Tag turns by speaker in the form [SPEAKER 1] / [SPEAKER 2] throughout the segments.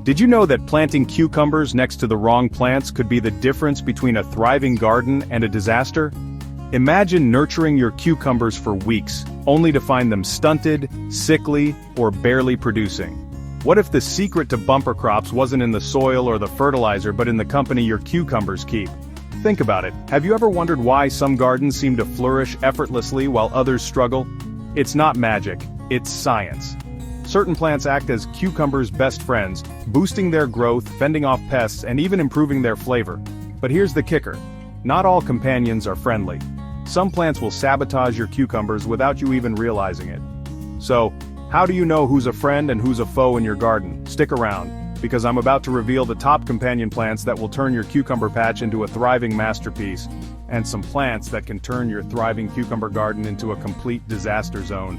[SPEAKER 1] Did you know that planting cucumbers next to the wrong plants could be the difference between a thriving garden and a disaster? Imagine nurturing your cucumbers for weeks, only to find them stunted, sickly, or barely producing. What if the secret to bumper crops wasn't in the soil or the fertilizer but in the company your cucumbers keep? Think about it. Have you ever wondered why some gardens seem to flourish effortlessly while others struggle? It's not magic, it's science. Certain plants act as cucumbers' best friends, boosting their growth, fending off pests, and even improving their flavor. But here's the kicker. Not all companions are friendly. Some plants will sabotage your cucumbers without you even realizing it. So, how do you know who's a friend and who's a foe in your garden? Stick around, because I'm about to reveal the top companion plants that will turn your cucumber patch into a thriving masterpiece, and some plants that can turn your thriving cucumber garden into a complete disaster zone.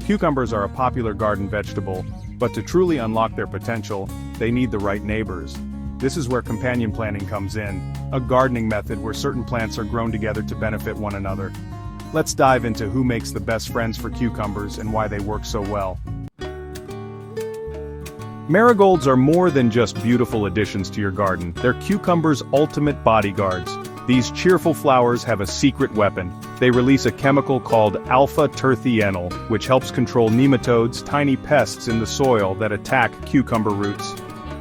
[SPEAKER 1] Cucumbers are a popular garden vegetable, but to truly unlock their potential, they need the right neighbors. This is where companion planting comes in, a gardening method where certain plants are grown together to benefit one another. Let's dive into who makes the best friends for cucumbers and why they work so well. Marigolds are more than just beautiful additions to your garden, they're cucumbers' ultimate bodyguards. These cheerful flowers have a secret weapon. They release a chemical called alpha-terthioneal, which helps control nematodes, tiny pests in the soil that attack cucumber roots.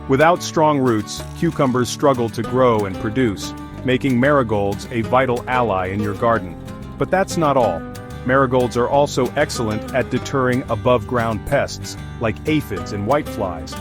[SPEAKER 1] Without strong roots, cucumbers struggle to grow and produce, making marigolds a vital ally in your garden. But that's not all. Marigolds are also excellent at deterring above-ground pests, like aphids and whiteflies.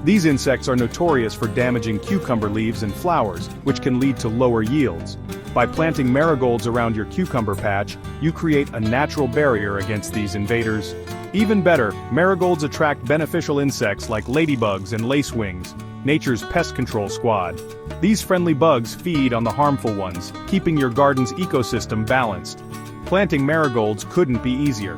[SPEAKER 1] These insects are notorious for damaging cucumber leaves and flowers, which can lead to lower yields. By planting marigolds around your cucumber patch, you create a natural barrier against these invaders. Even better, marigolds attract beneficial insects like ladybugs and lacewings, nature's pest control squad. These friendly bugs feed on the harmful ones, keeping your garden's ecosystem balanced. Planting marigolds couldn't be easier.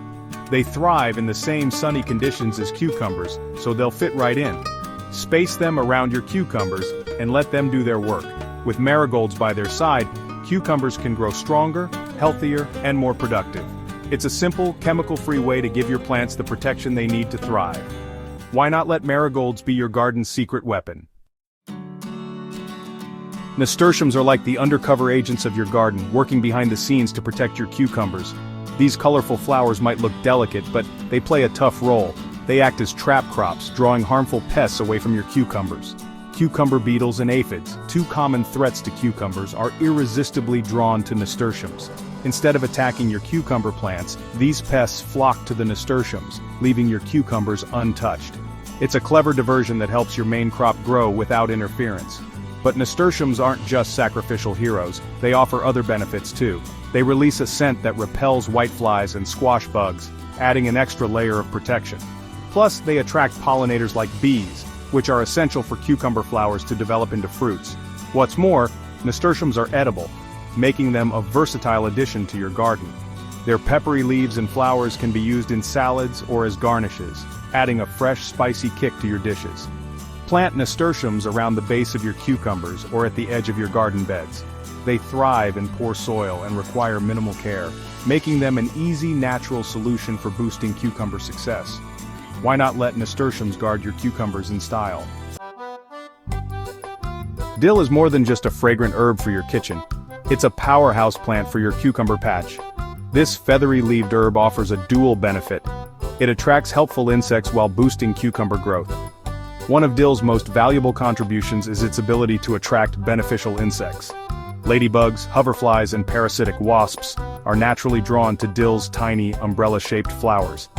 [SPEAKER 1] They thrive in the same sunny conditions as cucumbers, so they'll fit right in. Space them around your cucumbers, and let them do their work. With marigolds by their side, cucumbers can grow stronger, healthier, and more productive. It's a simple, chemical-free way to give your plants the protection they need to thrive. Why not let marigolds be your garden's secret weapon? Nasturtiums are like the undercover agents of your garden, working behind the scenes to protect your cucumbers. These colorful flowers might look delicate, but they play a tough role. They act as trap crops, drawing harmful pests away from your cucumbers. Cucumber beetles and aphids, two common threats to cucumbers, are irresistibly drawn to nasturtiums. Instead of attacking your cucumber plants, these pests flock to the nasturtiums, leaving your cucumbers untouched. It's a clever diversion that helps your main crop grow without interference. But nasturtiums aren't just sacrificial heroes, they offer other benefits too. They release a scent that repels whiteflies and squash bugs, adding an extra layer of protection. Plus, they attract pollinators like bees, which are essential for cucumber flowers to develop into fruits. What's more, nasturtiums are edible, making them a versatile addition to your garden. Their peppery leaves and flowers can be used in salads or as garnishes, adding a fresh, spicy kick to your dishes. Plant nasturtiums around the base of your cucumbers or at the edge of your garden beds. They thrive in poor soil and require minimal care, making them an easy, natural solution for boosting cucumber success. Why not let nasturtiums guard your cucumbers in style? Dill is more than just a fragrant herb for your kitchen. It's a powerhouse plant for your cucumber patch. This feathery-leaved herb offers a dual benefit. It attracts helpful insects while boosting cucumber growth. One of dill's most valuable contributions is its ability to attract beneficial insects. Ladybugs, hoverflies, and parasitic wasps are naturally drawn to dill's tiny, umbrella-shaped flowers.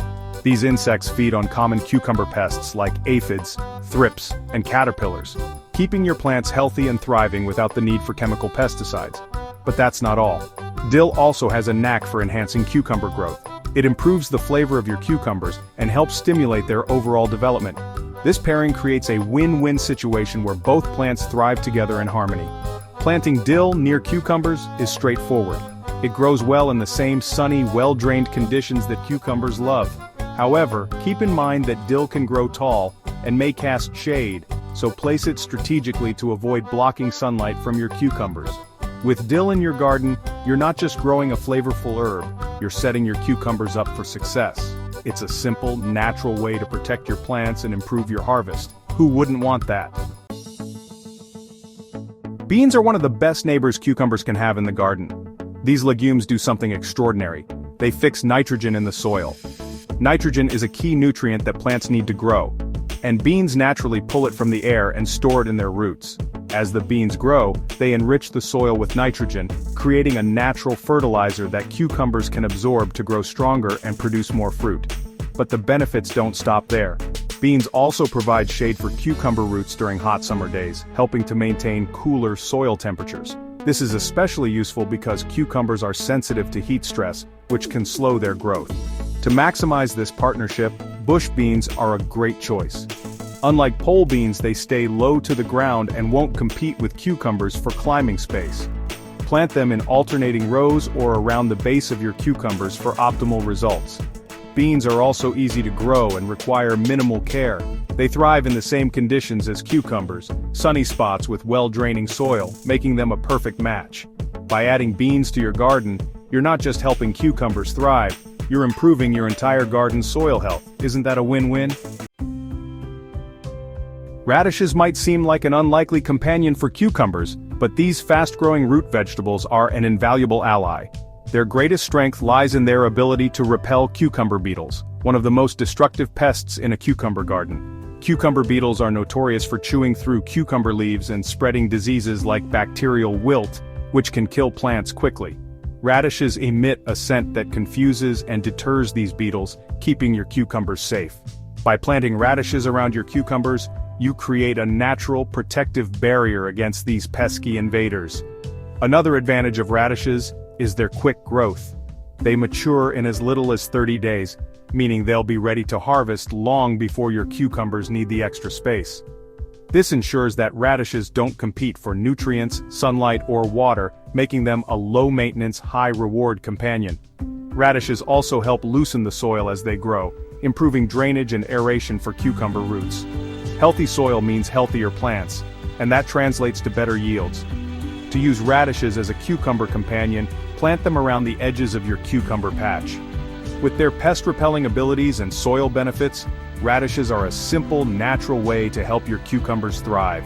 [SPEAKER 1] These insects feed on common cucumber pests like aphids, thrips, and caterpillars, keeping your plants healthy and thriving without the need for chemical pesticides. But that's not all. Dill also has a knack for enhancing cucumber growth. It improves the flavor of your cucumbers and helps stimulate their overall development. This pairing creates a win-win situation where both plants thrive together in harmony. Planting dill near cucumbers is straightforward. It grows well in the same sunny, well-drained conditions that cucumbers love. However, keep in mind that dill can grow tall and may cast shade, so place it strategically to avoid blocking sunlight from your cucumbers. With dill in your garden, you're not just growing a flavorful herb, you're setting your cucumbers up for success. It's a simple, natural way to protect your plants and improve your harvest. Who wouldn't want that? Beans are one of the best neighbors cucumbers can have in the garden. These legumes do something extraordinary. They fix nitrogen in the soil. Nitrogen is a key nutrient that plants need to grow, and beans naturally pull it from the air and store it in their roots. As the beans grow, they enrich the soil with nitrogen, creating a natural fertilizer that cucumbers can absorb to grow stronger and produce more fruit. But the benefits don't stop there. Beans also provide shade for cucumber roots during hot summer days, helping to maintain cooler soil temperatures. This is especially useful because cucumbers are sensitive to heat stress, which can slow their growth. To maximize this partnership, bush beans are a great choice. Unlike pole beans, they stay low to the ground and won't compete with cucumbers for climbing space. Plant them in alternating rows or around the base of your cucumbers for optimal results. Beans are also easy to grow and require minimal care. They thrive in the same conditions as cucumbers, sunny spots with well-draining soil, making them a perfect match. By adding beans to your garden, you're not just helping cucumbers thrive, you're improving your entire garden's soil health. Isn't that a win-win? Radishes might seem like an unlikely companion for cucumbers, but these fast-growing root vegetables are an invaluable ally. Their greatest strength lies in their ability to repel cucumber beetles, one of the most destructive pests in a cucumber garden. Cucumber beetles are notorious for chewing through cucumber leaves and spreading diseases like bacterial wilt, which can kill plants quickly. Radishes emit a scent that confuses and deters these beetles, keeping your cucumbers safe. By planting radishes around your cucumbers, you create a natural protective barrier against these pesky invaders. Another advantage of radishes is their quick growth. They mature in as little as 30 days, meaning they'll be ready to harvest long before your cucumbers need the extra space. This ensures that radishes don't compete for nutrients, sunlight, or water, making them a low-maintenance, high-reward companion. Radishes also help loosen the soil as they grow, improving drainage and aeration for cucumber roots. Healthy soil means healthier plants, and that translates to better yields. To use radishes as a cucumber companion, plant them around the edges of your cucumber patch. With their pest-repelling abilities and soil benefits, radishes are a simple, natural way to help your cucumbers thrive.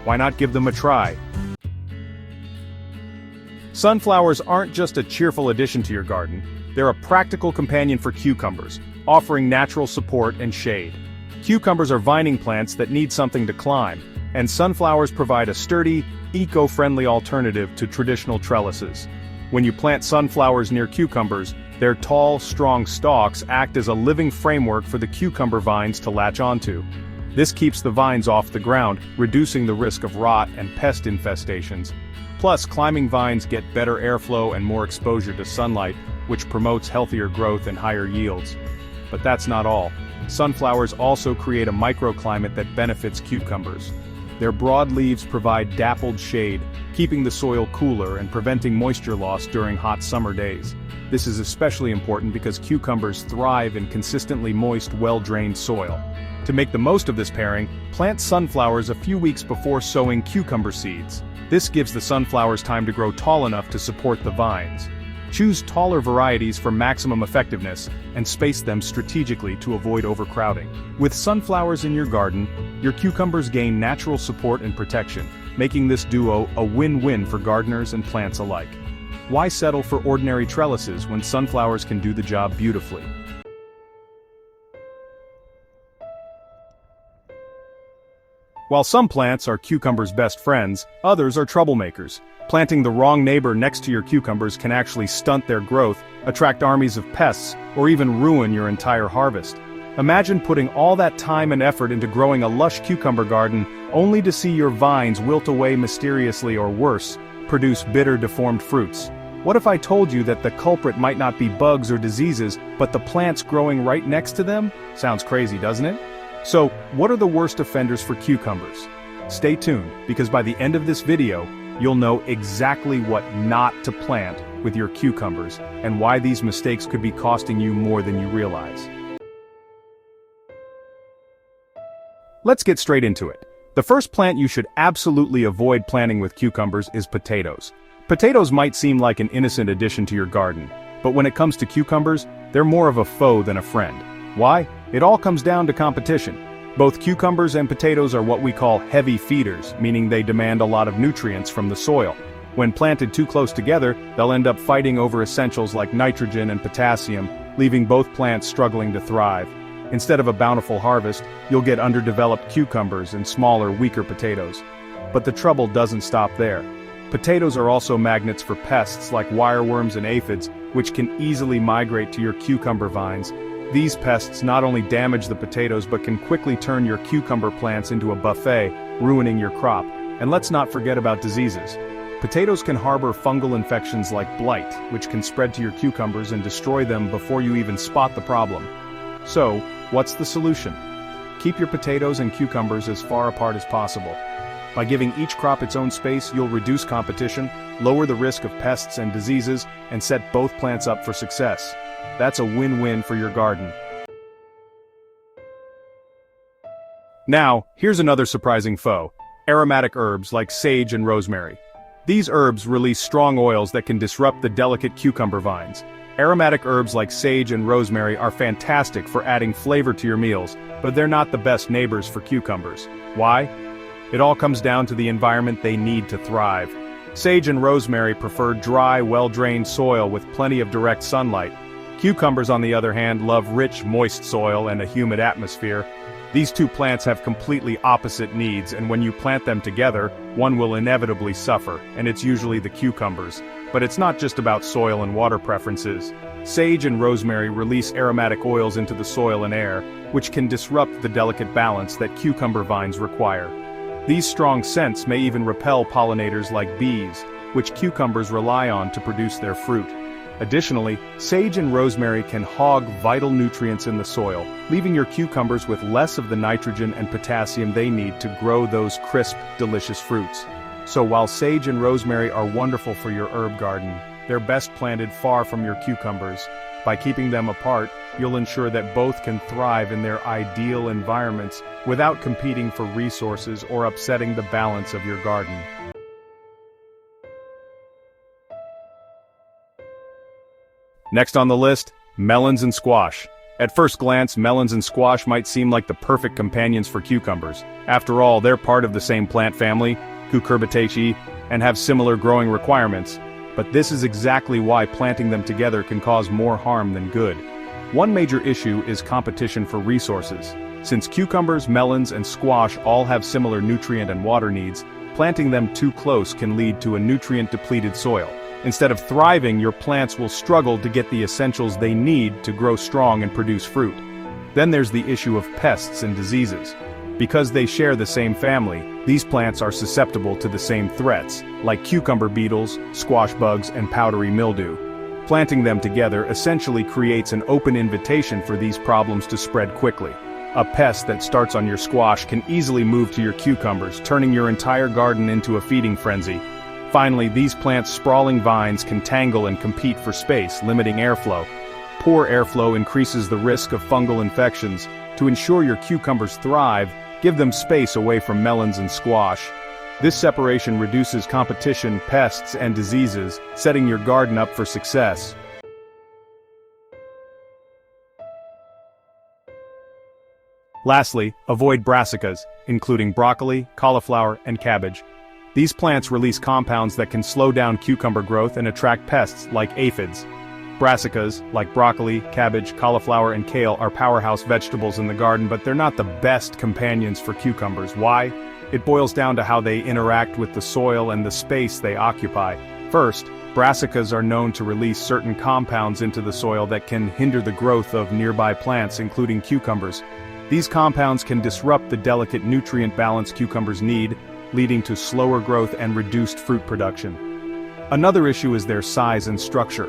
[SPEAKER 1] Why not give them a try? Sunflowers aren't just a cheerful addition to your garden, they're a practical companion for cucumbers, offering natural support and shade. Cucumbers are vining plants that need something to climb, and sunflowers provide a sturdy, eco-friendly alternative to traditional trellises. When you plant sunflowers near cucumbers, their tall, strong stalks act as a living framework for the cucumber vines to latch onto. This keeps the vines off the ground, reducing the risk of rot and pest infestations. Plus, climbing vines get better airflow and more exposure to sunlight, which promotes healthier growth and higher yields. But that's not all. Sunflowers also create a microclimate that benefits cucumbers. Their broad leaves provide dappled shade, keeping the soil cooler and preventing moisture loss during hot summer days. This is especially important because cucumbers thrive in consistently moist, well-drained soil. To make the most of this pairing, plant sunflowers a few weeks before sowing cucumber seeds. This gives the sunflowers time to grow tall enough to support the vines. Choose taller varieties for maximum effectiveness, and space them strategically to avoid overcrowding. With sunflowers in your garden, your cucumbers gain natural support and protection, making this duo a win-win for gardeners and plants alike. Why settle for ordinary trellises when sunflowers can do the job beautifully? While some plants are cucumbers' best friends, others are troublemakers. Planting the wrong neighbor next to your cucumbers can actually stunt their growth, attract armies of pests, or even ruin your entire harvest. Imagine putting all that time and effort into growing a lush cucumber garden, only to see your vines wilt away mysteriously or worse, produce bitter, deformed fruits. What if I told you that the culprit might not be bugs or diseases, but the plants growing right next to them? Sounds crazy, doesn't it? So, what are the worst offenders for cucumbers? Stay tuned, because by the end of this video, you'll know exactly what not to plant with your cucumbers, and why these mistakes could be costing you more than you realize. Let's get straight into it. The first plant you should absolutely avoid planting with cucumbers is potatoes. Potatoes might seem like an innocent addition to your garden, but when it comes to cucumbers, they're more of a foe than a friend. Why? It all comes down to competition. Both cucumbers and potatoes are what we call heavy feeders, meaning they demand a lot of nutrients from the soil. When planted too close together, they'll end up fighting over essentials like nitrogen and potassium, leaving both plants struggling to thrive. Instead of a bountiful harvest, you'll get underdeveloped cucumbers and smaller, weaker potatoes. But the trouble doesn't stop there. Potatoes are also magnets for pests like wireworms and aphids, which can easily migrate to your cucumber vines. These pests not only damage the potatoes but can quickly turn your cucumber plants into a buffet, ruining your crop. And let's not forget about diseases. Potatoes can harbor fungal infections like blight, which can spread to your cucumbers and destroy them before you even spot the problem. So, what's the solution? Keep your potatoes and cucumbers as far apart as possible. By giving each crop its own space, you'll reduce competition, lower the risk of pests and diseases, and set both plants up for success. That's a win-win for your garden. Now, here's another surprising foe: aromatic herbs like sage and rosemary. These herbs release strong oils that can disrupt the delicate cucumber vines. Aromatic herbs like sage and rosemary are fantastic for adding flavor to your meals, but they're not the best neighbors for cucumbers. Why? It all comes down to the environment they need to thrive. Sage and rosemary prefer dry, well-drained soil with plenty of direct sunlight. Cucumbers, on the other hand, love rich, moist soil and a humid atmosphere. These two plants have completely opposite needs, and when you plant them together, one will inevitably suffer, and it's usually the cucumbers. But it's not just about soil and water preferences. Sage and rosemary release aromatic oils into the soil and air, which can disrupt the delicate balance that cucumber vines require. These strong scents may even repel pollinators like bees, which cucumbers rely on to produce their fruit. Additionally, sage and rosemary can hog vital nutrients in the soil, leaving your cucumbers with less of the nitrogen and potassium they need to grow those crisp, delicious fruits. So while sage and rosemary are wonderful for your herb garden, they're best planted far from your cucumbers. By keeping them apart, you'll ensure that both can thrive in their ideal environments without competing for resources or upsetting the balance of your garden. Next on the list, melons and squash. At first glance, melons and squash might seem like the perfect companions for cucumbers. After all, they're part of the same plant family, Cucurbitaceae, and have similar growing requirements. But this is exactly why planting them together can cause more harm than good. One major issue is competition for resources. Since cucumbers, melons, and squash all have similar nutrient and water needs, planting them too close can lead to a nutrient-depleted soil. Instead of thriving, your plants will struggle to get the essentials they need to grow strong and produce fruit. Then there's the issue of pests and diseases. Because they share the same family, these plants are susceptible to the same threats, like cucumber beetles, squash bugs, and powdery mildew. Planting them together essentially creates an open invitation for these problems to spread quickly. A pest that starts on your squash can easily move to your cucumbers, turning your entire garden into a feeding frenzy. Finally, these plants' sprawling vines can tangle and compete for space, limiting airflow. Poor airflow increases the risk of fungal infections. To ensure your cucumbers thrive, give them space away from melons and squash. This separation reduces competition, pests, and diseases, setting your garden up for success. Lastly, avoid brassicas, including broccoli, cauliflower, and cabbage. These plants release compounds that can slow down cucumber growth and attract pests like aphids. Brassicas, like broccoli, cabbage, cauliflower, and kale, are powerhouse vegetables in the garden, but they're not the best companions for cucumbers. Why? It boils down to how they interact with the soil and the space they occupy. First, brassicas are known to release certain compounds into the soil that can hinder the growth of nearby plants, including cucumbers. These compounds can disrupt the delicate nutrient balance cucumbers need, leading to slower growth and reduced fruit production. Another issue is their size and structure.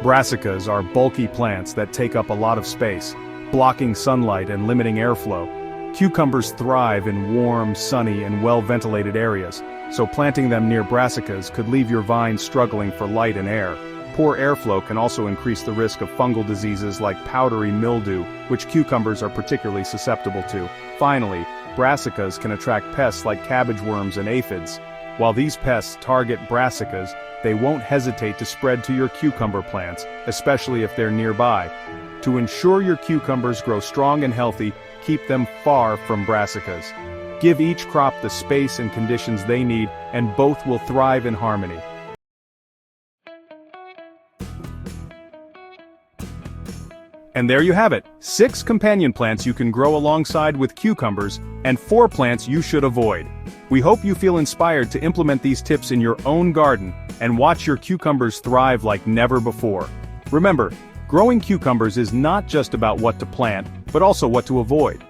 [SPEAKER 1] Brassicas are bulky plants that take up a lot of space, blocking sunlight and limiting airflow. Cucumbers thrive in warm, sunny, and well-ventilated areas, so planting them near brassicas could leave your vines struggling for light and air. Poor airflow can also increase the risk of fungal diseases like powdery mildew, which cucumbers are particularly susceptible to. Finally, brassicas can attract pests like cabbage worms and aphids. While these pests target brassicas, they won't hesitate to spread to your cucumber plants, especially if they're nearby. To ensure your cucumbers grow strong and healthy, keep them far from brassicas. Give each crop the space and conditions they need, and both will thrive in harmony. And there you have it, 6 companion plants you can grow alongside with cucumbers, and 4 plants you should avoid. We hope you feel inspired to implement these tips in your own garden, and watch your cucumbers thrive like never before. Remember, growing cucumbers is not just about what to plant, but also what to avoid.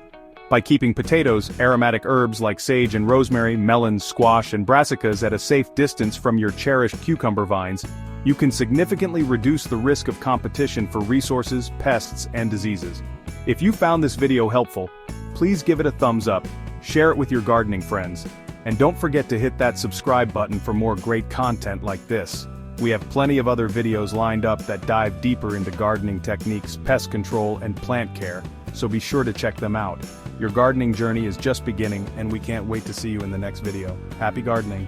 [SPEAKER 1] By keeping potatoes, aromatic herbs like sage and rosemary, melons, squash, and brassicas at a safe distance from your cherished cucumber vines, you can significantly reduce the risk of competition for resources, pests, and diseases. If you found this video helpful, please give it a thumbs up, share it with your gardening friends, and don't forget to hit that subscribe button for more great content like this. We have plenty of other videos lined up that dive deeper into gardening techniques, pest control, and plant care, so be sure to check them out. Your gardening journey is just beginning, and we can't wait to see you in the next video. Happy gardening!